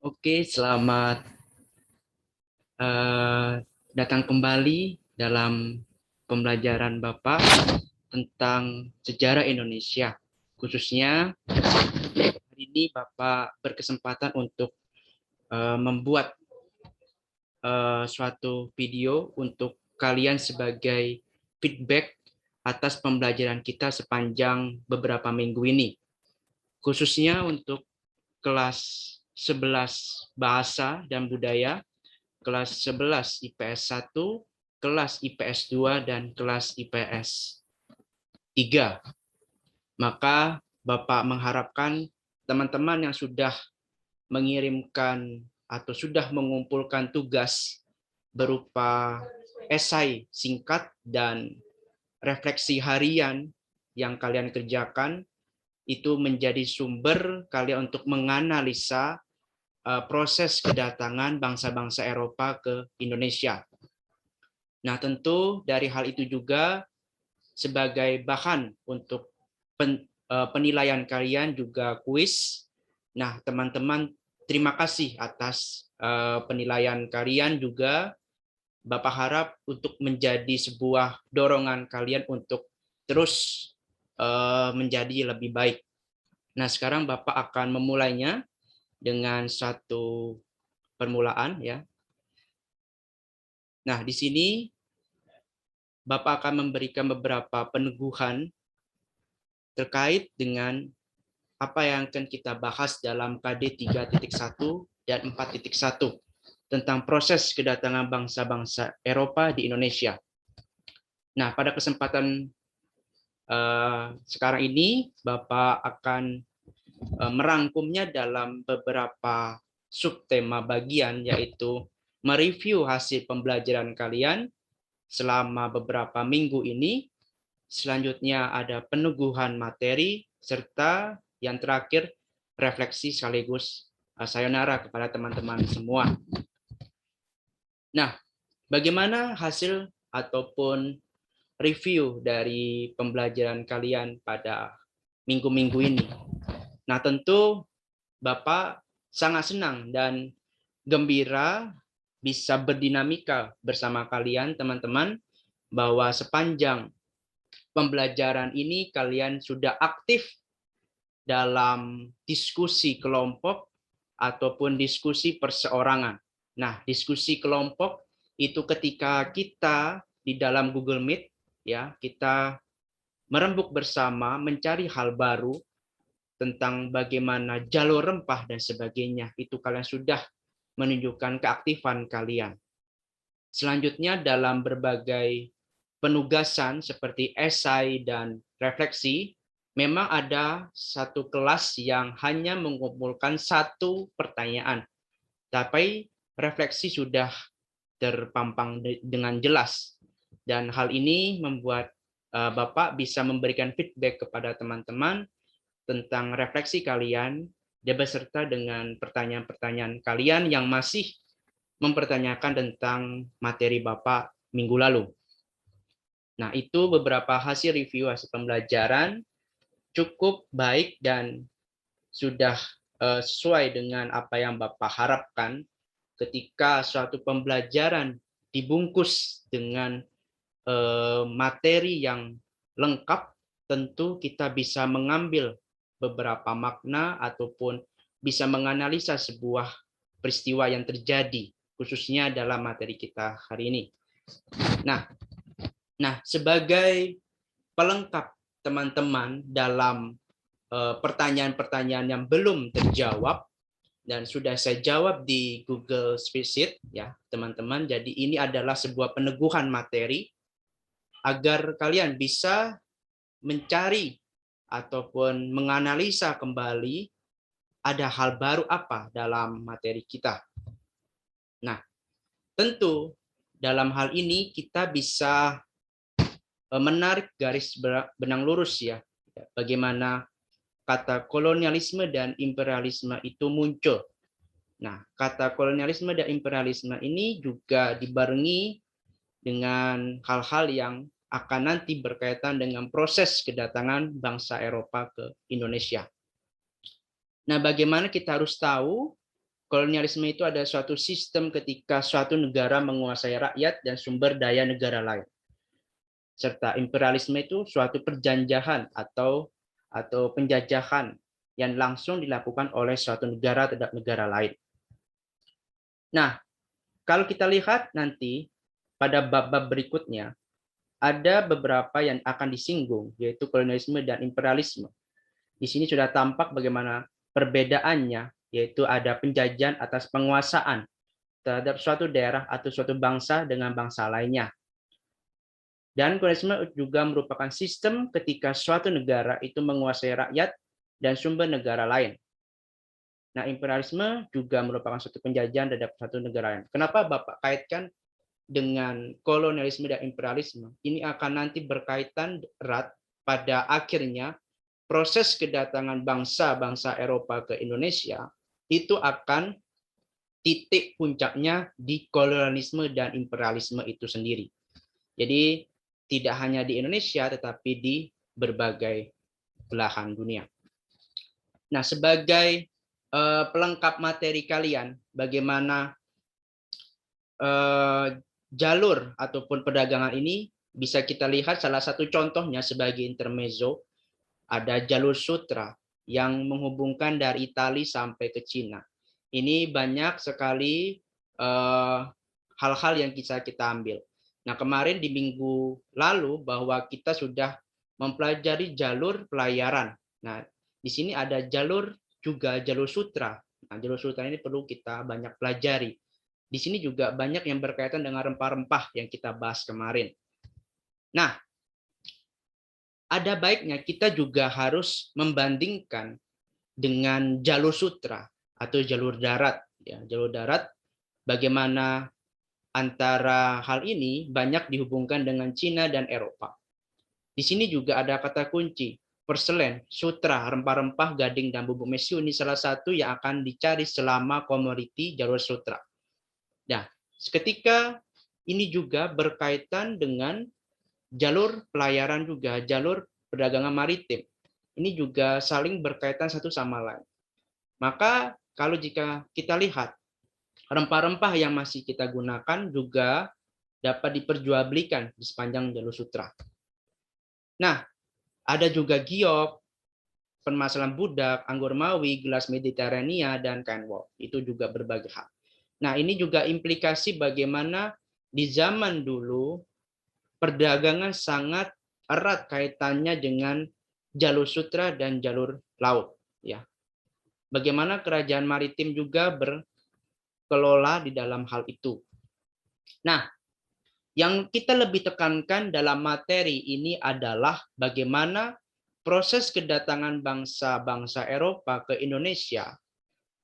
Oke, selamat eh, datang kembali dalam pembelajaran Bapak tentang sejarah Indonesia. Khususnya hari ini Bapak berkesempatan untuk membuat suatu video untuk kalian sebagai feedback atas pembelajaran kita sepanjang beberapa minggu ini. Khususnya untuk kelas 11 Bahasa dan Budaya, kelas 11 IPS 1, kelas IPS 2, dan kelas IPS 3. Maka Bapak mengharapkan teman-teman yang sudah mengirimkan atau sudah mengumpulkan tugas berupa esai singkat dan refleksi harian yang kalian kerjakan itu menjadi sumber kalian untuk menganalisa proses kedatangan bangsa-bangsa Eropa ke Indonesia. Nah, tentu dari hal itu juga sebagai bahan untuk penilaian kalian juga kuis. Nah, teman-teman, terima kasih atas penilaian kalian juga. Bapak harap untuk menjadi sebuah dorongan kalian untuk terus menjadi lebih baik. Nah, sekarang Bapak akan memulainya dengan satu permulaan ya. Nah, di sini Bapak akan memberikan beberapa peneguhan terkait dengan apa yang akan kita bahas dalam KD 3.1 dan 4.1 tentang proses kedatangan bangsa-bangsa Eropa di Indonesia. Nah, pada kesempatan sekarang ini, Bapak akan merangkumnya dalam beberapa subtema bagian, yaitu mereview hasil pembelajaran kalian selama beberapa minggu ini. Selanjutnya ada peneguhan materi, serta yang terakhir refleksi sekaligus sayonara kepada teman-teman semua. Nah, bagaimana hasil ataupun review dari pembelajaran kalian pada minggu-minggu ini? Nah, tentu Bapak sangat senang dan gembira bisa berdinamika bersama kalian, teman-teman, bahwa sepanjang pembelajaran ini kalian sudah aktif dalam diskusi kelompok ataupun diskusi perseorangan. Nah, diskusi kelompok itu ketika kita di dalam Google Meet ya, kita merembuk bersama mencari hal baru tentang bagaimana jalur rempah dan sebagainya. Itu kalian sudah menunjukkan keaktifan kalian. Selanjutnya dalam berbagai penugasan seperti esai dan refleksi, memang ada satu kelas yang hanya mengumpulkan satu pertanyaan. Tapi refleksi sudah terpampang dengan jelas. Dan hal ini membuat Bapak bisa memberikan feedback kepada teman-teman tentang refleksi kalian, dan beserta dengan pertanyaan-pertanyaan kalian yang masih mempertanyakan tentang materi Bapak minggu lalu. Nah, itu beberapa hasil review hasil pembelajaran cukup baik dan sudah sesuai dengan apa yang Bapak harapkan ketika suatu pembelajaran dibungkus dengan materi yang lengkap, tentu kita bisa mengambil beberapa makna ataupun bisa menganalisa sebuah peristiwa yang terjadi, khususnya dalam materi kita hari ini. Nah, sebagai pelengkap teman-teman dalam pertanyaan-pertanyaan yang belum terjawab dan sudah saya jawab di Google Spreadsheet ya, teman-teman. Jadi ini adalah sebuah peneguhan materi agar kalian bisa mencari ataupun menganalisa kembali ada hal baru apa dalam materi kita. Nah, tentu dalam hal ini kita bisa menarik garis benang lurus ya, bagaimana kata kolonialisme dan imperialisme itu muncul. Nah, kata kolonialisme dan imperialisme ini juga dibarengi dengan hal-hal yang akan nanti berkaitan dengan proses kedatangan bangsa Eropa ke Indonesia. Nah, bagaimana kita harus tahu kolonialisme itu ada suatu sistem ketika suatu negara menguasai rakyat dan sumber daya negara lain. Serta imperialisme itu suatu perjanjian atau penjajahan yang langsung dilakukan oleh suatu negara terhadap negara lain. Nah, kalau kita lihat nanti pada bab-bab berikutnya, ada beberapa yang akan disinggung, yaitu kolonialisme dan imperialisme. Di sini sudah tampak bagaimana perbedaannya, yaitu ada penjajahan atas penguasaan terhadap suatu daerah atau suatu bangsa dengan bangsa lainnya. Dan kolonialisme juga merupakan sistem ketika suatu negara itu menguasai rakyat dan sumber negara lain. Nah, imperialisme juga merupakan suatu penjajahan terhadap satu negara lain. Kenapa Bapak kaitkan dengan kolonialisme dan imperialisme? Ini akan nanti berkaitan erat pada akhirnya proses kedatangan bangsa-bangsa Eropa ke Indonesia itu akan titik puncaknya di kolonialisme dan imperialisme itu sendiri. Jadi tidak hanya di Indonesia tetapi di berbagai belahan dunia. Nah, sebagai pelengkap materi kalian, bagaimana jalur ataupun perdagangan ini bisa kita lihat salah satu contohnya sebagai intermezzo, ada jalur sutra yang menghubungkan dari Italia sampai ke Cina. Ini banyak sekali hal-hal yang bisa kita ambil. Nah, kemarin di minggu lalu bahwa kita sudah mempelajari jalur pelayaran. Nah, di sini ada jalur juga jalur sutra. Nah, jalur sutra ini perlu kita banyak pelajari. Di sini juga banyak yang berkaitan dengan rempah-rempah yang kita bahas kemarin. Nah, ada baiknya kita juga harus membandingkan dengan jalur sutra atau jalur darat. Ya, jalur darat, bagaimana antara hal ini banyak dihubungkan dengan Cina dan Eropa. Di sini juga ada kata kunci, perselen, sutra, rempah-rempah, gading, dan bubuk mesiu ini salah satu yang akan dicari selama komoditi jalur sutra. Nah, ketika ini juga berkaitan dengan jalur pelayaran juga, jalur perdagangan maritim. Ini juga saling berkaitan satu sama lain. Maka kalau jika kita lihat, rempah-rempah yang masih kita gunakan juga dapat diperjualbelikan di sepanjang jalur sutra. Nah, ada juga giok, permasalahan budak, anggur mawi, gelas Mediterania, dan kain wol. Itu juga berbagai hal. Nah, ini juga implikasi bagaimana di zaman dulu perdagangan sangat erat kaitannya dengan jalur sutra dan jalur laut. Ya, bagaimana kerajaan maritim juga berkelola di dalam hal itu. Nah, yang kita lebih tekankan dalam materi ini adalah bagaimana proses kedatangan bangsa-bangsa Eropa ke Indonesia.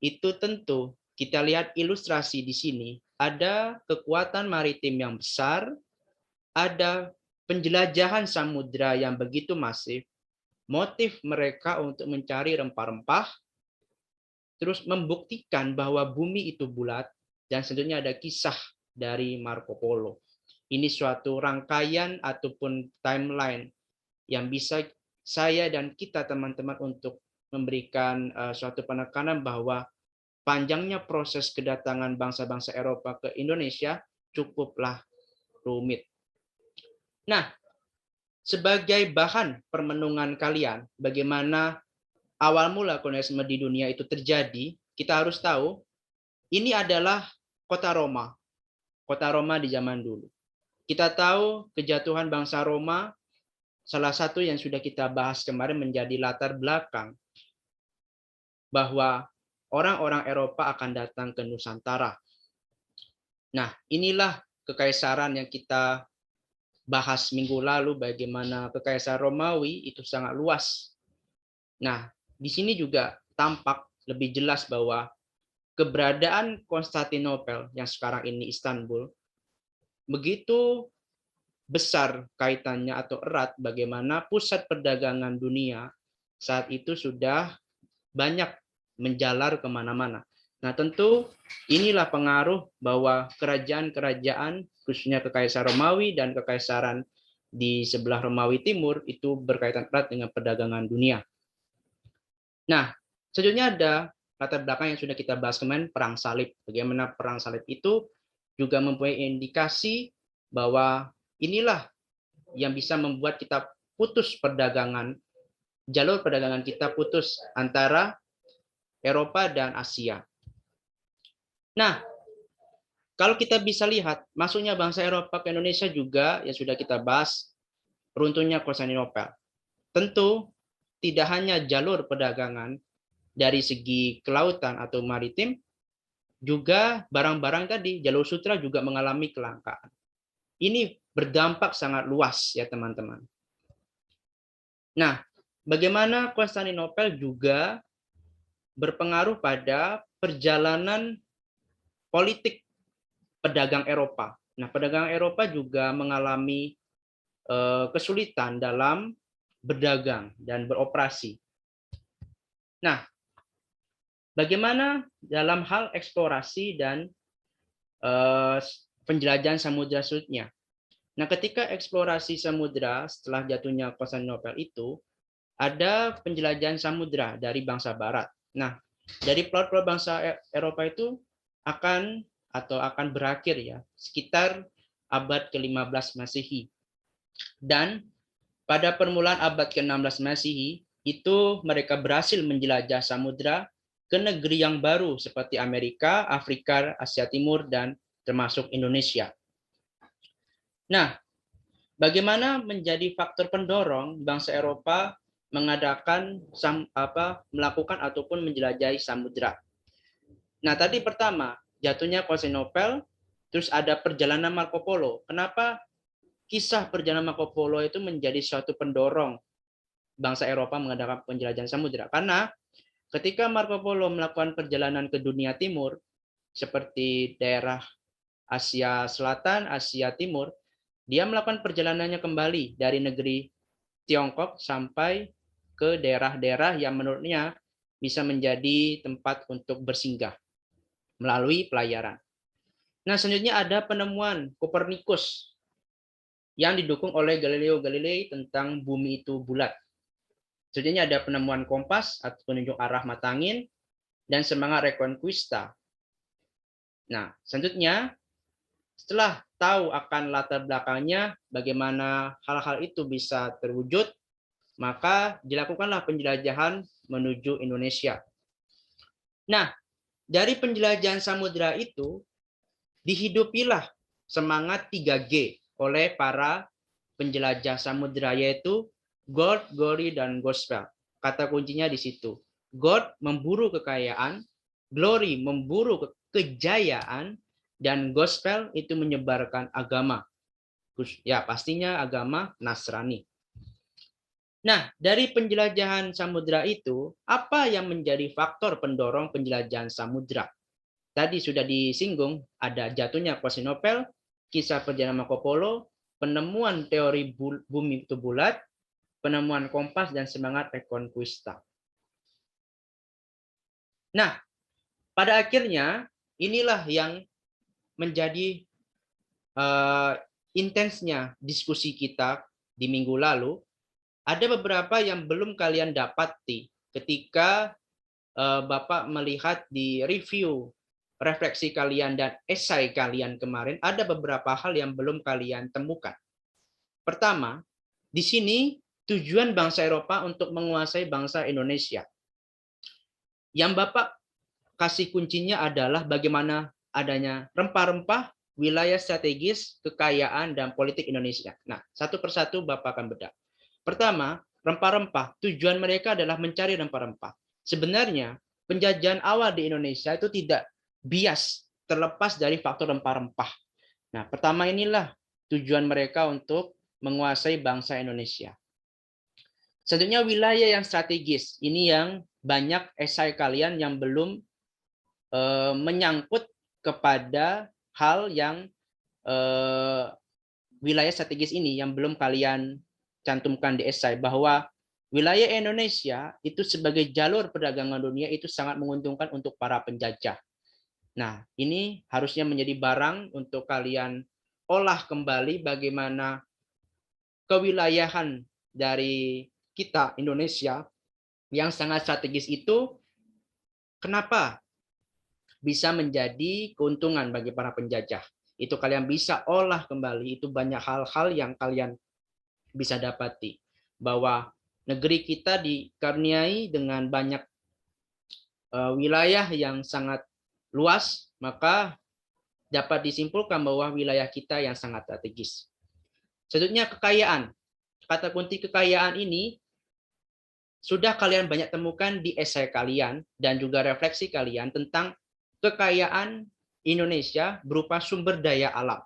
Itu tentu kita lihat ilustrasi di sini, ada kekuatan maritim yang besar, ada penjelajahan samudra yang begitu masif, motif mereka untuk mencari rempah-rempah, terus membuktikan bahwa bumi itu bulat, dan selanjutnya ada kisah dari Marco Polo. Ini suatu rangkaian ataupun timeline yang bisa saya dan kita teman-teman untuk memberikan suatu penekanan bahwa panjangnya proses kedatangan bangsa-bangsa Eropa ke Indonesia cukuplah rumit. Nah, sebagai bahan permenungan kalian, bagaimana awal mula kolonialisme di dunia itu terjadi, kita harus tahu ini adalah kota Roma. Kota Roma di zaman dulu. Kita tahu kejatuhan bangsa Roma, salah satu yang sudah kita bahas kemarin menjadi latar belakang bahwa orang-orang Eropa akan datang ke Nusantara. Nah, inilah kekaisaran yang kita bahas minggu lalu, bagaimana kekaisaran Romawi itu sangat luas. Nah, di sini juga tampak lebih jelas bahwa keberadaan Konstantinopel yang sekarang ini Istanbul begitu besar kaitannya atau erat bagaimana pusat perdagangan dunia saat itu sudah banyak menjalar kemana-mana. Nah, tentu inilah pengaruh bahwa kerajaan-kerajaan, khususnya Kekaisaran Romawi dan Kekaisaran di sebelah Romawi Timur, itu berkaitan erat dengan perdagangan dunia. Nah, selanjutnya ada latar belakang yang sudah kita bahas kemarin, perang salib. Bagaimana perang salib itu juga mempunyai indikasi bahwa inilah yang bisa membuat kita putus perdagangan, jalur perdagangan kita putus antara Eropa dan Asia. Nah, kalau kita bisa lihat, masuknya bangsa Eropa ke Indonesia juga yang sudah kita bahas, runtuhnya Konstantinopel. Tentu tidak hanya jalur perdagangan dari segi kelautan atau maritim, juga barang-barang tadi, jalur sutra juga mengalami kelangkaan. Ini berdampak sangat luas ya teman-teman. Nah, bagaimana Konstantinopel juga berpengaruh pada perjalanan politik pedagang Eropa. Nah, pedagang Eropa juga mengalami kesulitan dalam berdagang dan beroperasi. Nah, bagaimana dalam hal eksplorasi dan penjelajahan samudra Sudnya? Nah, ketika eksplorasi samudra setelah jatuhnya Konstantinopel itu, ada penjelajahan samudra dari bangsa Barat. Nah, dari pulau-pulau bangsa Eropa itu akan berakhir ya sekitar abad ke-15 Masehi. Dan pada permulaan abad ke-16 Masehi itu mereka berhasil menjelajah samudra ke negeri yang baru seperti Amerika, Afrika, Asia Timur, dan termasuk Indonesia. Nah, bagaimana menjadi faktor pendorong bangsa Eropa melakukan ataupun menjelajahi samudra? Nah, tadi pertama, jatuhnya Konstantinopel, terus ada perjalanan Marco Polo. Kenapa kisah perjalanan Marco Polo itu menjadi suatu pendorong bangsa Eropa mengadakan penjelajahan samudra? Karena ketika Marco Polo melakukan perjalanan ke dunia timur, seperti daerah Asia Selatan, Asia Timur, dia melakukan perjalanannya kembali dari negeri Tiongkok sampai ke daerah-daerah yang menurutnya bisa menjadi tempat untuk bersinggah melalui pelayaran. Nah, selanjutnya ada penemuan Kopernikus yang didukung oleh Galileo Galilei tentang bumi itu bulat. Selanjutnya ada penemuan kompas atau penunjuk arah mata angin dan semangat Reconquista. Nah, selanjutnya setelah tahu akan latar belakangnya, bagaimana hal-hal itu bisa terwujud, maka dilakukanlah penjelajahan menuju Indonesia. Nah, dari penjelajahan samudra itu, dihidupilah semangat 3G oleh para penjelajah samudra, yaitu God, Glory, dan Gospel. Kata kuncinya di situ. God memburu kekayaan, Glory memburu kejayaan, dan Gospel itu menyebarkan agama. Ya, pastinya agama Nasrani. Nah, dari penjelajahan samudra itu, apa yang menjadi faktor pendorong penjelajahan samudra? Tadi sudah disinggung, ada jatuhnya Konstantinopel, kisah perjalanan Marco Polo, penemuan teori bumi itu bulat, penemuan kompas, dan semangat Reconquista. Nah, pada akhirnya inilah yang menjadi intensnya diskusi kita di minggu lalu. Ada beberapa yang belum kalian dapati ketika Bapak melihat di review refleksi kalian dan esai kalian kemarin, ada beberapa hal yang belum kalian temukan. Pertama, di sini tujuan bangsa Eropa untuk menguasai bangsa Indonesia. Yang Bapak kasih kuncinya adalah bagaimana adanya rempah-rempah, wilayah strategis, kekayaan, dan politik Indonesia. Nah, satu persatu Bapak akan bedah. Pertama, rempah-rempah. Tujuan mereka adalah mencari rempah-rempah. Sebenarnya, penjajahan awal di Indonesia itu tidak bias, terlepas dari faktor rempah-rempah. Nah, pertama inilah tujuan mereka untuk menguasai bangsa Indonesia. Selanjutnya, wilayah yang strategis. Ini yang banyak esai kalian yang belum menyangkut kepada hal yang wilayah strategis ini yang belum kalian cantumkan di esai, bahwa wilayah Indonesia itu sebagai jalur perdagangan dunia itu sangat menguntungkan untuk para penjajah. Nah, ini harusnya menjadi barang untuk kalian olah kembali bagaimana kewilayahan dari kita Indonesia yang sangat strategis itu kenapa bisa menjadi keuntungan bagi para penjajah. Itu kalian bisa olah kembali, itu banyak hal-hal yang kalian bisa dapati. Bahwa negeri kita dikaruniai dengan banyak wilayah yang sangat luas, maka dapat disimpulkan bahwa wilayah kita yang sangat strategis. Selanjutnya kekayaan. Kata kunci kekayaan ini sudah kalian banyak temukan di esai kalian dan juga refleksi kalian tentang kekayaan Indonesia berupa sumber daya alam.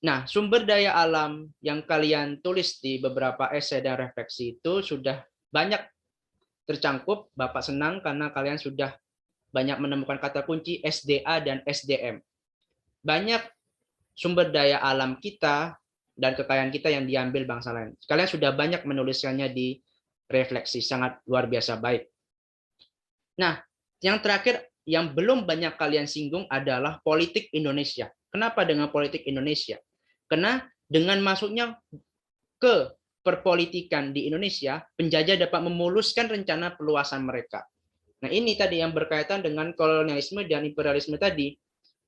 Nah, sumber daya alam yang kalian tulis di beberapa esai dan refleksi itu sudah banyak tercangkup. Bapak senang karena kalian sudah banyak menemukan kata kunci SDA dan SDM. Banyak sumber daya alam kita dan kekayaan kita yang diambil bangsa lain. Kalian sudah banyak menuliskannya di refleksi, sangat luar biasa baik. Nah, yang terakhir yang belum banyak kalian singgung adalah politik Indonesia. Kenapa dengan politik Indonesia? Karena dengan masuknya ke perpolitikan di Indonesia, penjajah dapat memuluskan rencana perluasan mereka. Nah, ini tadi yang berkaitan dengan kolonialisme dan imperialisme tadi.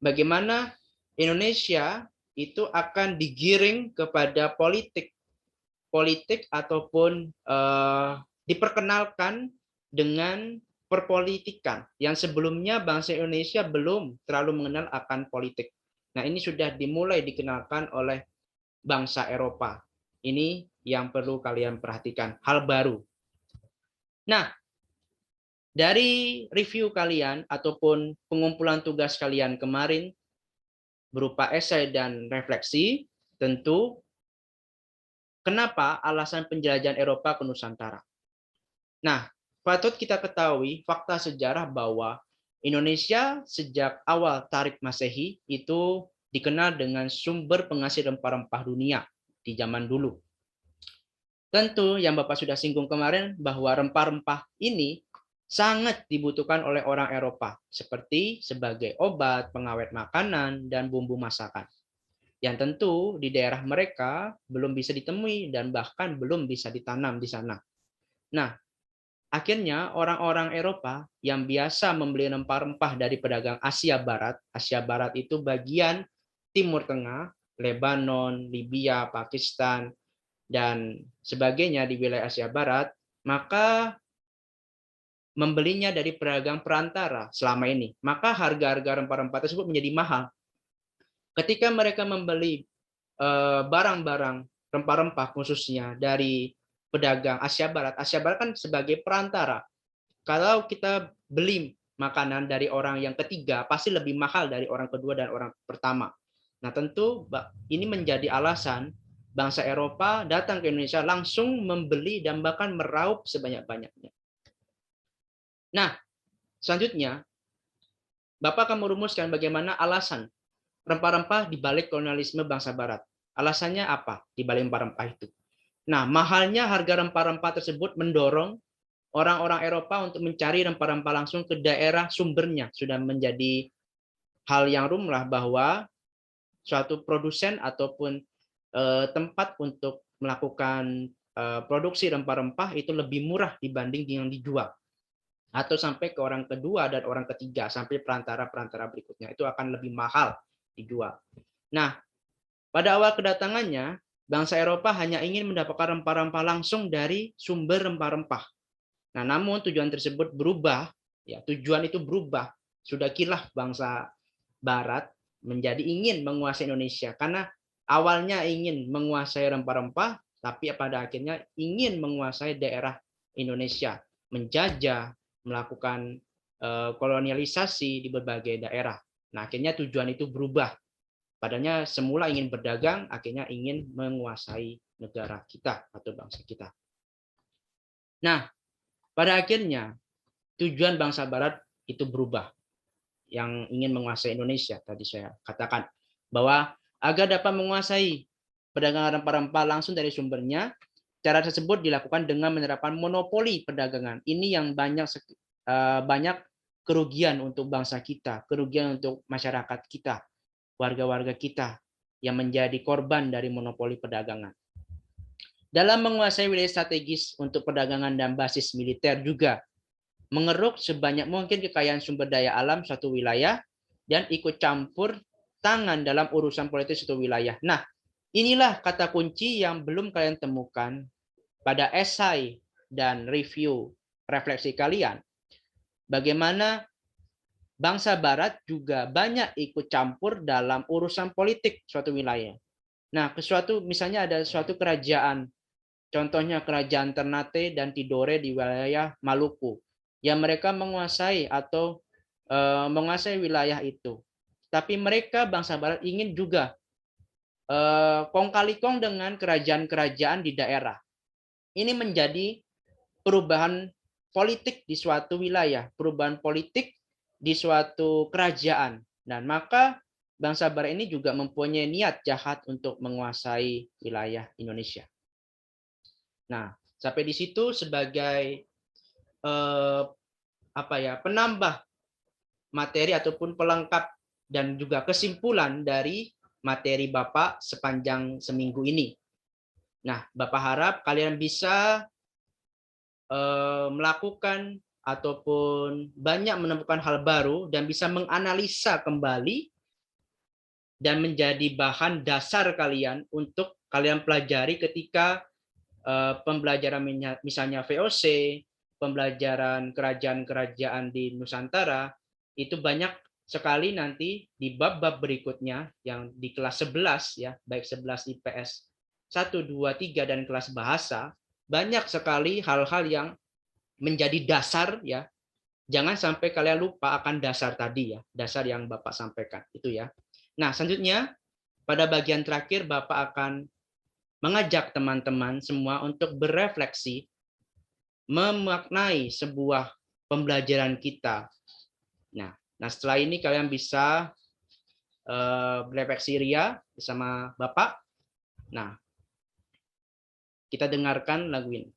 Bagaimana Indonesia itu akan digiring kepada politik ataupun diperkenalkan dengan perpolitikan yang sebelumnya bangsa Indonesia belum terlalu mengenal akan politik. Nah, ini sudah dimulai dikenalkan oleh bangsa Eropa. Ini yang perlu kalian perhatikan, hal baru. Nah, dari review kalian ataupun pengumpulan tugas kalian kemarin berupa esai dan refleksi, tentu kenapa alasan penjelajahan Eropa ke Nusantara. Nah, patut kita ketahui fakta sejarah bahwa Indonesia sejak awal Tarikh Masehi itu dikenal dengan sumber penghasil rempah-rempah dunia di zaman dulu. Tentu yang Bapak sudah singgung kemarin bahwa rempah-rempah ini sangat dibutuhkan oleh orang Eropa seperti sebagai obat, pengawet makanan, dan bumbu masakan. Yang tentu di daerah mereka belum bisa ditemui dan bahkan belum bisa ditanam di sana. Nah, akhirnya orang-orang Eropa yang biasa membeli rempah-rempah dari pedagang Asia Barat itu bagian Timur Tengah, Lebanon, Libya, Pakistan, dan sebagainya di wilayah Asia Barat, maka membelinya dari pedagang perantara selama ini. Maka harga-harga rempah-rempah tersebut menjadi mahal. Ketika mereka membeli barang-barang rempah-rempah khususnya dari pedagang Asia Barat kan sebagai perantara. Kalau kita beli makanan dari orang yang ketiga, pasti lebih mahal dari orang kedua dan orang pertama. Nah, tentu ini menjadi alasan bangsa Eropa datang ke Indonesia langsung membeli dan bahkan meraup sebanyak-banyaknya. Nah, selanjutnya, Bapak akan merumuskan bagaimana alasan rempah-rempah di balik kolonialisme bangsa Barat. Alasannya apa di balik rempah-rempah itu? Nah, mahalnya harga rempah-rempah tersebut mendorong orang-orang Eropa untuk mencari rempah-rempah langsung ke daerah sumbernya. Sudah menjadi hal yang lumrah bahwa suatu produsen ataupun tempat untuk melakukan produksi rempah-rempah itu lebih murah dibanding yang dijual. Atau sampai ke orang kedua dan orang ketiga, sampai perantara-perantara berikutnya. Itu akan lebih mahal dijual. Nah, pada awal kedatangannya, bangsa Eropa hanya ingin mendapatkan rempah-rempah langsung dari sumber rempah-rempah. Nah, namun tujuan tersebut berubah, ya, tujuan itu berubah. Sudah kilaf bangsa Barat menjadi ingin menguasai Indonesia karena awalnya ingin menguasai rempah-rempah, tapi pada akhirnya ingin menguasai daerah Indonesia, menjajah, melakukan kolonialisasi di berbagai daerah. Nah, akhirnya tujuan itu berubah. Padahal semula ingin berdagang, akhirnya ingin menguasai negara kita atau bangsa kita. Nah, pada akhirnya tujuan bangsa Barat itu berubah. Yang ingin menguasai Indonesia, tadi saya katakan bahwa agar dapat menguasai perdagangan rempah-rempah langsung dari sumbernya, cara tersebut dilakukan dengan menerapkan monopoli perdagangan. Ini yang banyak kerugian untuk bangsa kita, kerugian untuk masyarakat kita, warga-warga kita yang menjadi korban dari monopoli perdagangan. Dalam menguasai wilayah strategis untuk perdagangan dan basis militer juga, mengeruk sebanyak mungkin kekayaan sumber daya alam suatu wilayah, dan ikut campur tangan dalam urusan politik suatu wilayah. Nah, inilah kata kunci yang belum kalian temukan pada esai dan review refleksi kalian. Bagaimana bangsa Barat juga banyak ikut campur dalam urusan politik suatu wilayah. Nah, misalnya ada suatu kerajaan, contohnya kerajaan Ternate dan Tidore di wilayah Maluku, yang mereka menguasai atau menguasai wilayah itu. Tapi mereka bangsa Barat ingin juga kong kali kong dengan kerajaan-kerajaan di daerah. Ini menjadi perubahan politik di suatu wilayah, perubahan politik di suatu kerajaan. Dan maka bangsa Barat ini juga mempunyai niat jahat untuk menguasai wilayah Indonesia. Nah, sampai di situ sebagai penambah materi ataupun pelengkap dan juga kesimpulan dari materi Bapak sepanjang seminggu ini. Nah, Bapak harap kalian bisa melakukan ataupun banyak menemukan hal baru dan bisa menganalisa kembali dan menjadi bahan dasar kalian untuk kalian pelajari ketika pembelajaran misalnya VOC, pembelajaran kerajaan-kerajaan di Nusantara, itu banyak sekali nanti di bab-bab berikutnya yang di kelas 11 ya, baik 11 IPS 1, 2, 3 dan kelas bahasa, banyak sekali hal-hal yang menjadi dasar ya. Jangan sampai kalian lupa akan dasar tadi ya, dasar yang Bapak sampaikan itu ya. Nah, selanjutnya pada bagian terakhir Bapak akan mengajak teman-teman semua untuk berefleksi memaknai sebuah pembelajaran kita. Nah, setelah ini kalian bisa berefleksi ria bersama Bapak. Nah, kita dengarkan lagu ini.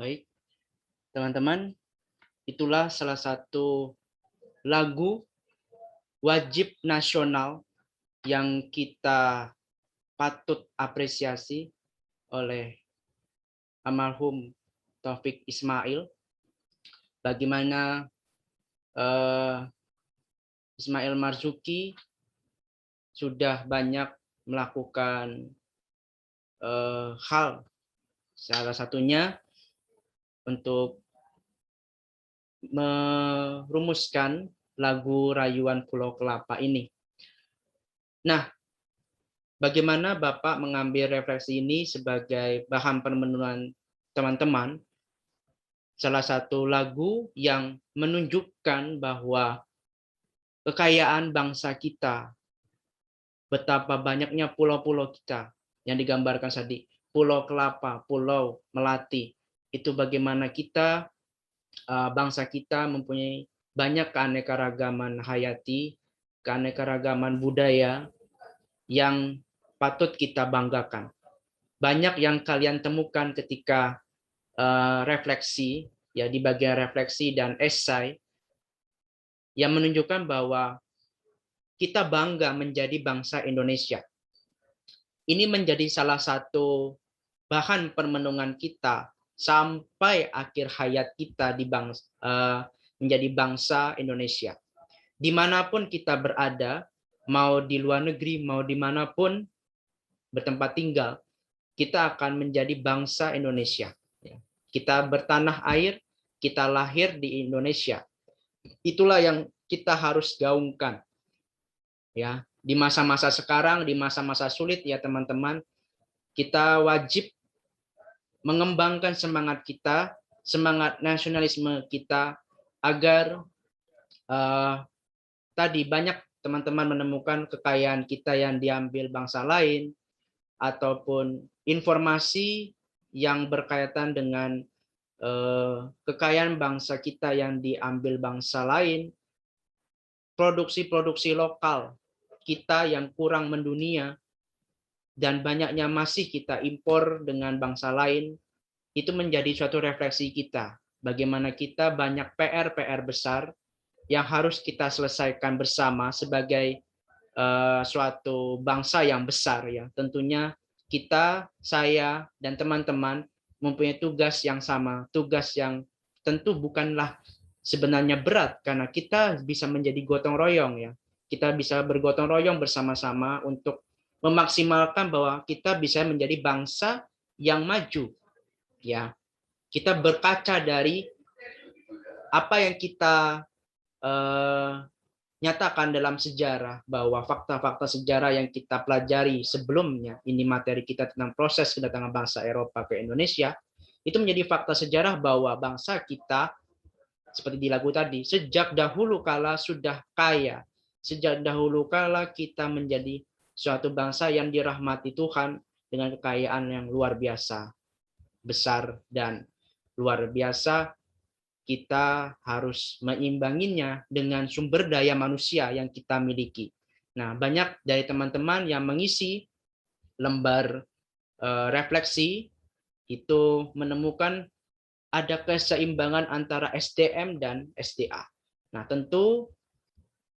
Baik, teman-teman, itulah salah satu lagu wajib nasional yang kita patut apresiasi oleh almarhum Taufik Ismail. bagaimana Ismail Marzuki sudah banyak melakukan hal, salah satunya untuk merumuskan lagu Rayuan Pulau Kelapa ini. Nah, bagaimana Bapak mengambil refleksi ini sebagai bahan permenungan teman-teman? Salah satu lagu yang menunjukkan bahwa kekayaan bangsa kita, betapa banyaknya pulau-pulau kita yang digambarkan tadi, Pulau Kelapa, Pulau Melati, itu bagaimana kita, bangsa kita mempunyai banyak keanekaragaman hayati, keanekaragaman budaya yang patut kita banggakan. Banyak yang kalian temukan ketika refleksi, ya di bagian refleksi dan esai, yang menunjukkan bahwa kita bangga menjadi bangsa Indonesia. Ini menjadi salah satu bahan permenungan kita sampai akhir hayat kita di menjadi bangsa Indonesia. Dimanapun kita berada, mau di luar negeri, mau dimanapun bertempat tinggal, kita akan menjadi bangsa Indonesia. Kita bertanah air, kita lahir di Indonesia. Itulah yang kita harus gaungkan. Ya, di masa-masa sekarang, di masa-masa sulit ya teman-teman, kita wajib mengembangkan semangat kita, semangat nasionalisme kita, agar tadi banyak teman-teman menemukan kekayaan kita yang diambil bangsa lain, ataupun informasi yang berkaitan dengan kekayaan bangsa kita yang diambil bangsa lain, produksi-produksi lokal kita yang kurang mendunia, dan banyaknya masih kita impor dengan bangsa lain, itu menjadi suatu refleksi kita. Bagaimana kita banyak PR besar yang harus kita selesaikan bersama sebagai suatu bangsa yang besar, ya. Tentunya kita, saya, dan teman-teman mempunyai tugas yang sama, tugas yang tentu bukanlah sebenarnya berat, karena kita bisa menjadi gotong royong, ya. Kita bisa bergotong royong bersama-sama untuk memaksimalkan bahwa kita bisa menjadi bangsa yang maju, ya. Kita berkaca dari apa yang kita nyatakan dalam sejarah, bahwa fakta-fakta sejarah yang kita pelajari sebelumnya, ini materi kita tentang proses kedatangan bangsa Eropa ke Indonesia, itu menjadi fakta sejarah bahwa bangsa kita, seperti di lagu tadi, sejak dahulu kala sudah kaya, sejak dahulu kala kita menjadi suatu bangsa yang dirahmati Tuhan dengan kekayaan yang luar biasa, besar dan luar biasa. Kita harus meimbanginya dengan sumber daya manusia yang kita miliki. Nah, banyak dari teman-teman yang mengisi lembar refleksi itu menemukan ada keseimbangan antara SDM dan SDA. Nah, tentu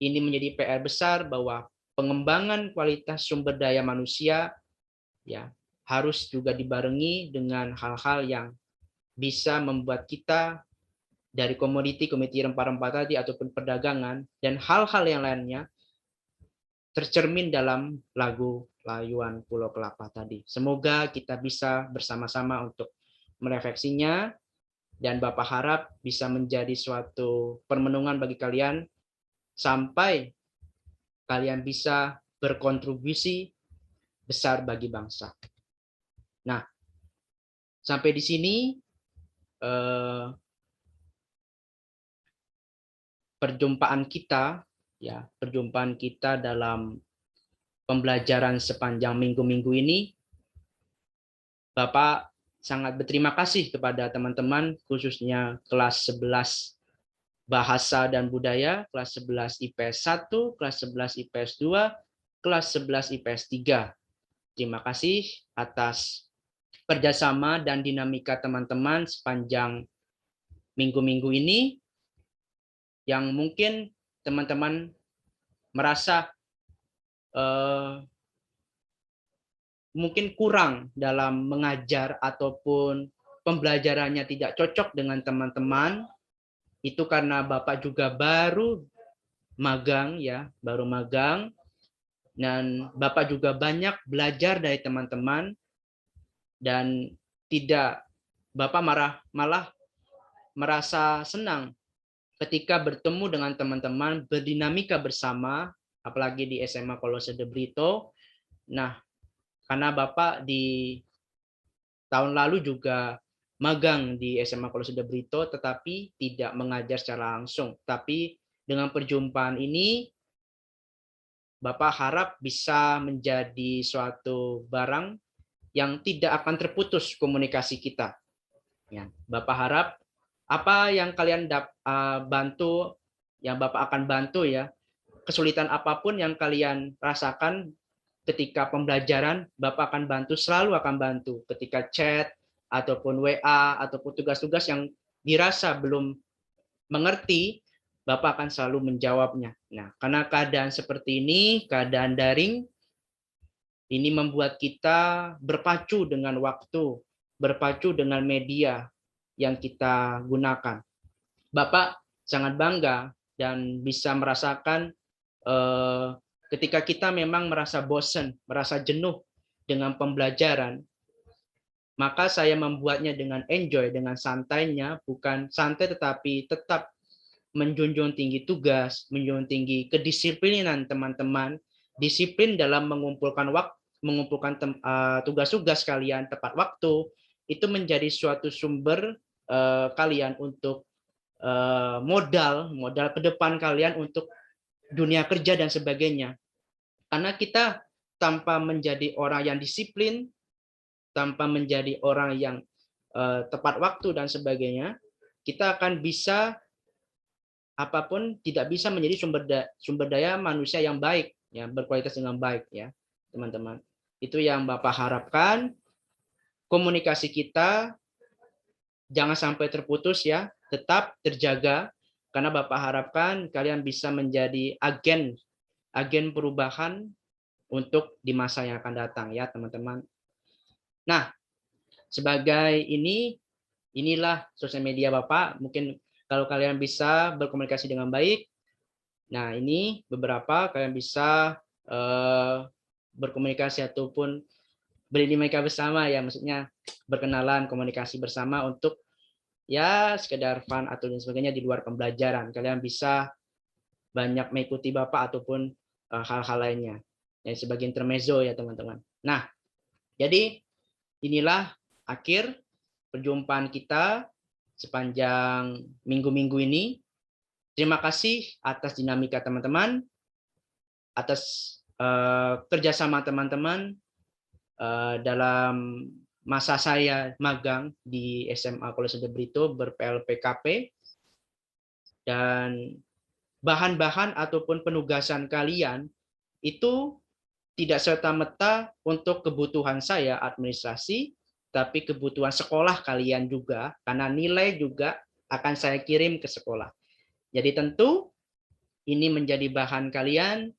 ini menjadi PR besar bahwa pengembangan kualitas sumber daya manusia, ya, harus juga dibarengi dengan hal-hal yang bisa membuat kita dari komoditi rempah-rempah tadi ataupun perdagangan dan hal-hal yang lainnya tercermin dalam lagu Rayuan Pulau Kelapa tadi. Semoga kita bisa bersama-sama untuk merefleksinya, dan Bapak harap bisa menjadi suatu permenungan bagi kalian sampai kalian bisa berkontribusi besar bagi bangsa. Nah, sampai di sini perjumpaan kita, ya, perjumpaan kita dalam pembelajaran sepanjang minggu-minggu ini. Bapak sangat berterima kasih kepada teman-teman, khususnya kelas 11 Bahasa dan Budaya, kelas 11 IPS 1, kelas 11 IPS 2, kelas 11 IPS 3. Terima kasih atas kerjasama dan dinamika teman-teman sepanjang minggu-minggu ini, yang mungkin teman-teman merasa mungkin kurang dalam mengajar ataupun pembelajarannya tidak cocok dengan teman-teman, Itu karena Bapak juga baru magang ya, baru magang, dan Bapak juga banyak belajar dari teman-teman, dan tidak Bapak malah merasa senang ketika bertemu dengan teman-teman, berdinamika bersama, apalagi di SMA Kolose de Brito. Nah, karena Bapak di tahun lalu juga magang di SMA Kolose de Brito, tetapi tidak mengajar secara langsung. Tapi dengan perjumpaan ini, Bapak harap bisa menjadi suatu barang yang tidak akan terputus komunikasi kita. Ya, Bapak harap apa yang kalian bantu, yang Bapak akan bantu ya, kesulitan apapun yang kalian rasakan ketika pembelajaran, Bapak akan bantu, selalu akan bantu. Ketika chat, ataupun WA, ataupun tugas-tugas yang dirasa belum mengerti, Bapak akan selalu menjawabnya. Nah, karena keadaan seperti ini, keadaan daring, ini membuat kita berpacu dengan waktu, berpacu dengan media yang kita gunakan. Bapak sangat bangga dan bisa merasakan ketika kita memang merasa bosan, merasa jenuh dengan pembelajaran, maka saya membuatnya dengan enjoy, dengan santainya, bukan santai tetapi tetap menjunjung tinggi tugas, menjunjung tinggi kedisiplinan teman-teman, disiplin dalam mengumpulkan waktu, mengumpulkan tugas-tugas kalian tepat waktu, itu menjadi suatu sumber kalian untuk modal ke depan kalian untuk dunia kerja dan sebagainya. Karena kita tanpa menjadi orang yang disiplin, tanpa menjadi orang yang tepat waktu dan sebagainya, kita akan bisa apapun tidak bisa menjadi sumber daya manusia yang baik, ya, berkualitas dengan baik, ya, teman-teman. Itu yang Bapak harapkan, komunikasi kita jangan sampai terputus ya, tetap terjaga, karena Bapak harapkan kalian bisa menjadi agen perubahan untuk di masa yang akan datang ya, teman-teman. Nah, sebagai inilah sosial media Bapak, mungkin kalau kalian bisa berkomunikasi dengan baik. Nah, ini beberapa kalian bisa berkomunikasi ataupun berdinamika bersama ya, maksudnya berkenalan, komunikasi bersama untuk ya sekedar fun atau dan sebagainya di luar pembelajaran. Kalian bisa banyak mengikuti Bapak ataupun hal-hal lainnya. Ya, sebagai intermezzo ya, teman-teman. Nah, jadi inilah akhir perjumpaan kita sepanjang minggu-minggu ini. Terima kasih atas dinamika teman-teman, atas kerjasama teman-teman dalam masa saya magang di SMA Kolose de Brito ber-PLPKP, dan bahan-bahan ataupun penugasan kalian itu tidak serta-merta untuk kebutuhan saya administrasi, tapi kebutuhan sekolah kalian juga, karena nilai juga akan saya kirim ke sekolah. Jadi tentu ini menjadi bahan kalian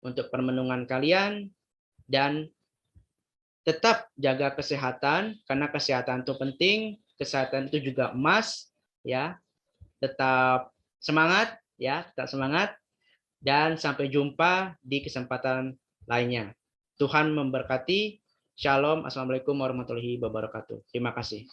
untuk permenungan kalian, dan tetap jaga kesehatan karena kesehatan itu penting, kesehatan itu juga emas ya. Tetap semangat ya, tetap semangat, dan sampai jumpa di kesempatan lainnya. Tuhan memberkati. Shalom. Assalamualaikum warahmatullahi wabarakatuh. Terima kasih.